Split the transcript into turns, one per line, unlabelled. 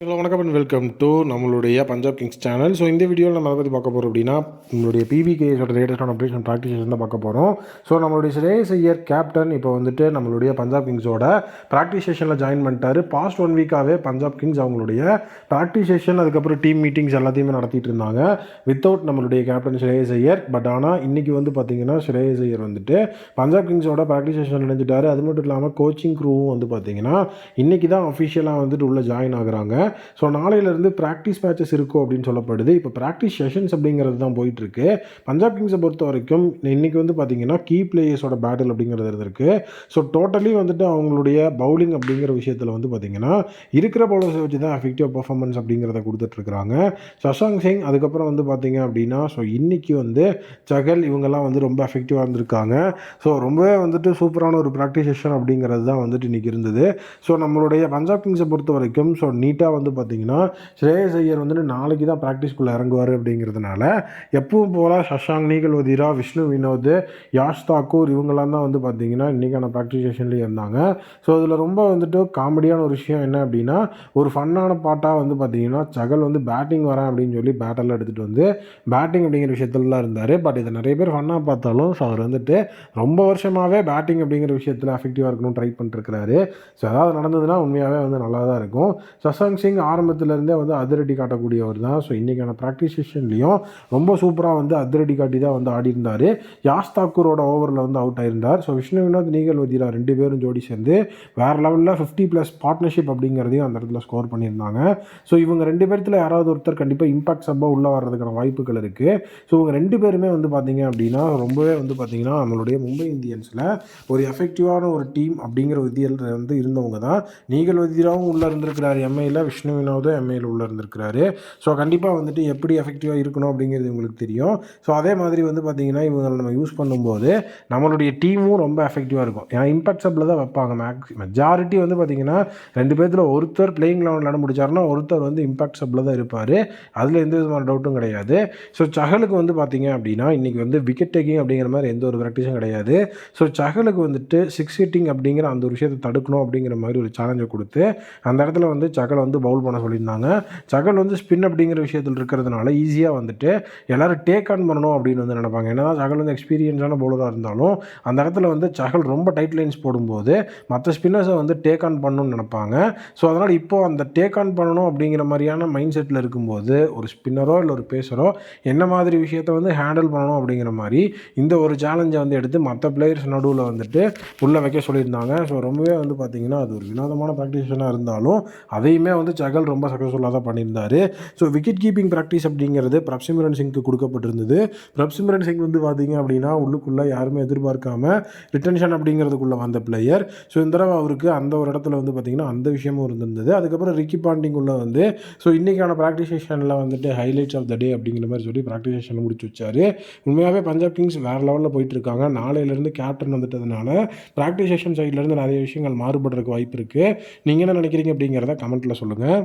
Hello வணக்கம் and welcome to நம்மளுடைய Punjab Kings channel. So இந்த வீடியோவில் நம்ம அதை பற்றி பார்க்க போகிறோம் அப்படின்னா நம்மளுடைய பிபிகேஸோட லேட்டஸ்டான அப்டேஷன் ப்ராக்டிஸ் தான் பார்க்க போகிறோம். ஸோ நம்மளுடைய ஸ்ரேயஸ் ஐயர் கேப்டன் இப்போ வந்துட்டு நம்மளுடைய பஞ்சாப் கிங்ஸோட ப்ராக்டிஸ் செஷனில் ஜாயின் பண்ணிட்டாரு. பாஸ்ட் 1 வீக்காகவே பஞ்சாப் கிங்ஸ் அவங்களுடைய ப்ராக்டிஸ் செஷன் அதுக்கப்புறம் டீம் மீட்டிங்ஸ் எல்லாத்தையுமே நடத்திட்டு இருந்தாங்க வித்தவுட் நம்மளுடைய கேப்டன் ஸ்ரேயஸ் ஐயர். பட் ஆனால் இன்றைக்கி வந்து பார்த்திங்கன்னா ஸ்ரேயஸ் ஐயர் வந்துட்டு பஞ்சாப் கிங்ஸோட ப்ராக்டிஸ் செஷன் நினைஞ்சிட்டாரு. அது மட்டும் இல்லாமல் கோச்சிங் க்ரூவும் வந்து பார்த்திங்கன்னா இன்றைக்கி தான் அஃபிஷியலாக வந்துட்டு உள்ளே ஜாயின் ஆகுறாங்க. ஸோ நாளையிலேருந்து ப்ராக்டிஸ் மேட்சஸ் இருக்கும் அப்படின்னு சொல்லப்படுது. இப்போ ப்ராக்டிஸ் செஷன்ஸ் அப்படிங்கிறது தான் போயிட்டுருக்கு. பஞ்சாப் கிங்ஸை பொறுத்த வரைக்கும் இன்றைக்கி வந்து பார்த்திங்கன்னா கீ பிளேயர்ஸோட பேட்டில் அப்படிங்கிறது இருந்திருக்கு. ஸோ டோட்டலி வந்துட்டு அவங்களுடைய பவுலிங் அப்படிங்கிற விஷயத்தில் வந்து பார்த்திங்கன்னா இருக்கிற பவுலர்ஸை வச்சு தான் எஃபெக்டிவ் பர்ஃபார்மன்ஸ் அப்படிங்கிறத கொடுத்துட்ருக்குறாங்க. சஷாங்க் சிங் அதுக்கப்புறம் வந்து பார்த்திங்க அப்படின்னா ஸோ இன்றைக்கி வந்து சகல் இவங்கெல்லாம் வந்து ரொம்ப எஃபெக்டிவாக இருந்திருக்காங்க. ஸோ ரொம்பவே வந்துட்டு சூப்பரான ஒரு ப்ராக்டிஸ் செஷன் அப்படிங்கிறது தான் வந்துட்டு இன்றைக்கி இருந்தது. ஸோ நம்மளுடைய பஞ்சாப் கிங்ஸை பொறுத்த வரைக்கும் ஸோ நீட்டாக வந்து பார்த்திங்கன்னா ஸ்ரேயஸ் ஐயர் வந்துட்டு நாளைக்கு தான் ப்ராக்டிஸ்குள்ளே இறங்குவார் அப்படிங்கிறதுனால எப்பவும் போல் சஷாங்க், நீகல் வதீரா, விஷ்ணு வினோத், யாஷ் தாக்கூர் இவங்கெல்லாம் தான் வந்து பார்த்திங்கன்னா இன்றைக்கான ப்ராக்டிஸ் செஷன்லேயே இருந்தாங்க. ஸோ இதில் ரொம்ப வந்துட்டு காமெடியான ஒரு விஷயம் என்ன அப்படின்னா ஒரு ஃபன்னான பாட்டாக வந்து பார்த்திங்கன்னா சகல் வந்து பேட்டிங் வரேன் அப்படின்னு சொல்லி பேட்டெல்லாம் எடுத்துகிட்டு வந்து பேட்டிங் அப்படிங்கிற விஷயத்துலலாம் இருந்தார். பட் இதை நிறைய பேர் ஃபன்னாக பார்த்தாலும் ஸோ அவர் வந்துட்டு ரொம்ப வருஷமாகவே பேட்டிங் அப்படிங்கிற விஷயத்தில் எஃபெக்டிவாக இருக்கணும் ட்ரை பண்ணிட்டுருக்கிறாரு. ஸோ அதாவது நடந்ததுன்னா உண்மையாகவே வந்து நல்லா தான் இருக்கும். சஷாங்க் சிங் ஆரம்பத்திலேருந்தே வந்து அதிரடி காட்டக்கூடியவர் தான். ஸோ இன்றைக்கான ப்ராக்டிஸ் செஷன்லேயும் ரொம்ப சூப்பராக வந்து அதிரடி காட்டி தான் வந்து ஆடி இருந்தார். யாஷ் தாக்கூரோட ஓவரில் வந்து அவுட் ஆயிருந்தார். ஸோ விஷ்ணு வினோத், நீகல் வதீரா 2 பேரும் ஜோடி சேர்ந்து வேறு லெவலில் 50+ பார்ட்னர்ஷிப் அப்படிங்கிறதையும் அந்த இடத்துல ஸ்கோர் பண்ணியிருந்தாங்க. ஸோ இவங்க 2 பேர்த்தில் யாராவது ஒருத்தர் கண்டிப்பாக இம்பாக்ட் சப்பாக உள்ளே வர்றதுக்கான வாய்ப்புகள் இருக்குது. ஸோ இவங்க 2 பேருமே வந்து பார்த்திங்க அப்படின்னா ரொம்பவே வந்து பார்த்திங்கன்னா நம்மளுடைய மும்பை இந்தியன்ஸில் ஒரு எஃபெக்டிவான ஒரு டீம் அப்படிங்கிற விதியில் வந்து இருந்தவங்க தான். நீகல் வதீராவும் உள்ளே இருந்திருக்கிறார் எம்ஐயில், விஷ்ணு வினோதும் எம்ஐயில் உள்ளே இருந்திருக்கிறாரு. ஸோ கண்டிப்பாக வந்துட்டு எப்படி எஃபெக்டிவாக இருக்கணும் அப்படிங்கிறது உங்களுக்கு தெரியும். ஸோ அதே மாதிரி வந்து பார்த்திங்கன்னா இவங்களை நம்ம யூஸ் பண்ணும்போது நம்மளுடைய டீமும் ரொம்ப எஃபெக்டிவாக இருக்கும். ஏன்னா இம்பாக்ட் சப்பில் தான் வைப்பாங்க. மெஜாரிட்டி வந்து பார்த்திங்கன்னா 2 பேர்த்தில் ஒருத்தர் பிளேயிங் 11 விளையாட முடிச்சாருன்னா ஒருத்தர் வந்து இம்பாக்ட் சப்பில் தான் இருப்பார். அதில் எந்த விதமான டவுட்டும் கிடையாது. ஸோ சஹலுக்கு வந்து பார்த்திங்க அப்படின்னா இன்றைக்கி வந்து விக்கெட் டேக்கிங் அப்படிங்கிற மாதிரி எந்த ஒரு ப்ராக்டிஸும் கிடையாது. ஸோ சஹலுக்கு வந்துட்டு 6 ஹிட்டிங் அப்படிங்கிற அந்த ஒரு விஷயத்தை தடுக்கணும் அப்படிங்கிற மாதிரி ஒரு சேலஞ்சை கொடுத்து அந்த இடத்துல வந்து சகலை வந்து பவுல் பண்ண சொல்லியிருந்தாங்க. சகல் வந்து ஸ்பின் அப்படிங்கிற விஷயத்தில் இருக்கிறதுனால ஈஸியாக வந்துட்டு எல்லோரும் டேக் ஆன் பண்ணணும் அப்படின்னு வந்து நினைப்பாங்க. ஏன்னா சகல் வந்து எக்ஸ்பீரியன்ஸான பவுலராக இருந்தாலும் அந்த இடத்துல வந்து சகல் ரொம்ப டைட் லைன்ஸ் போடும்போது மற்ற ஸ்பின்னர்ஸை வந்து டேக் ஆன் பண்ணணும்னு நினைப்பாங்க. ஸோ அதனால் இப்போது அந்த டேக் ஆன் பண்ணணும் அப்படிங்கிற மாதிரியான மைண்ட் செட்டில் இருக்கும்போது ஒரு ஸ்பின்னரோ இல்லை ஒரு பேசரோ என்ன மாதிரி விஷயத்தை வந்து ஹேண்டில் பண்ணணும் அப்படிங்கிற மாதிரி இந்த ஒரு சேலஞ்சை வந்து எடுத்து மற்ற பிளேயர்ஸ் நடுவில் வந்துட்டு உள்ளே வைக்க சொல்லியிருந்தாங்க. ஸோ ரொம்பவே வந்து பார்த்திங்கன்னா அது ஒரு வினோதமான ப்ராக்டிஸனாக இருந்தாலும் அதையுமே வந்து சகல் ரொம்ப சக்ஸஸ்ஃபுல்லாக தான் பண்ணியிருந்தார். ஸோ விக்கெட் கீப்பிங் ப்ராக்டிஸ் அப்படிங்கிறது பிரப்சிம்ரன் சிங்க்கு கொடுக்கப்பட்டிருந்தது. பிரப்சிம்ரன் சிங் வந்து பார்த்திங்க அப்படின்னா உள்ளுக்குள்ளே யாருமே எதிர்பார்க்காம ரிட்டன்ஷன் அப்படிங்கிறதுக்குள்ளே வந்த பிளேயர். ஸோ இந்த தடவை அவருக்கு அந்த ஒரு இடத்துல வந்து பார்த்திங்கன்னா அந்த விஷயமும் இருந்திருந்தது. அதுக்கப்புறம் ரிக்கி பாண்டிங் உள்ள வந்து ஸோ இன்றைக்கான ப்ராக்டிஸ் செஷனில் வந்துட்டு ஹைலைட்ஸ் ஆஃப் த டே அப்படிங்கிற மாதிரி சொல்லி ப்ராக்டிஸ் செஷன் முடிச்சு வச்சார். உண்மையாகவே பஞ்சாப் கிங்ஸ் வேறு லெவலில் போயிட்டு இருக்காங்க. நாளையிலேருந்து கேப்டன் வந்துட்டதுனால ப்ராக்டிஸ் செஷன் சைட்லேருந்து நிறைய விஷயங்கள் மாறுபடுறதுக்கு வாய்ப்பு இருக்குது. நீங்கள் என்ன நினைக்கிறீங்க அப்படிங்கிறத கமெண்ட்டில் சொல்லுங்கள்.